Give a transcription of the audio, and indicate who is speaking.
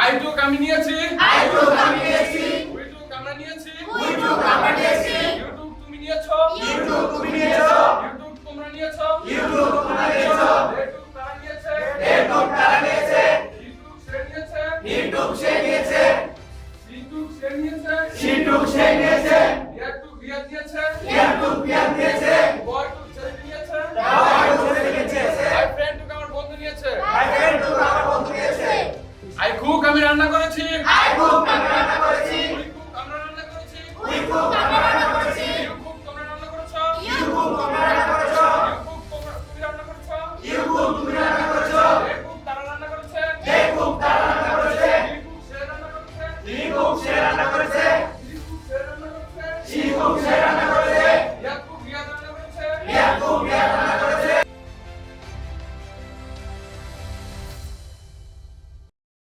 Speaker 1: I took আমি নিয়েছি,
Speaker 2: I took আমি নিয়েছি,
Speaker 1: উই টুক আমরা নিয়েছি,
Speaker 2: we took আমরা নিয়েছি,
Speaker 1: ইউ টুক তুমি নিয়েছো,
Speaker 2: you took তুমি নিয়েছো,
Speaker 1: ইউ টুক তোমরা নিয়েছো,
Speaker 2: you took তোমরা নিয়েছো,
Speaker 1: দে টুক তারা নিয়েছে,
Speaker 2: they took তারা নিয়েছে,
Speaker 1: হি টুক সে নিয়েছে,
Speaker 2: he took সে নিয়েছে,
Speaker 1: সি টুক সে নিয়েছে,
Speaker 2: she took সে নিয়েছে,
Speaker 1: ইয়া টুক রিয়া নিয়েছে,
Speaker 2: he took বিয়ান নিয়েছে,
Speaker 1: বয় টুক ছেলে নিয়েছে,
Speaker 2: boy took ছেলে নিয়েছে,
Speaker 1: আই ফ্রেন্ড টুক আমার বন্ধু নিয়েছে,
Speaker 2: my friend took আমার বন্ধু নিয়েছে,
Speaker 1: আই কুক আমি রান্না করেছি,
Speaker 2: I cook আমি রান্না করেছি,
Speaker 1: উই কুক আমরা রান্না করেছি,
Speaker 2: we cook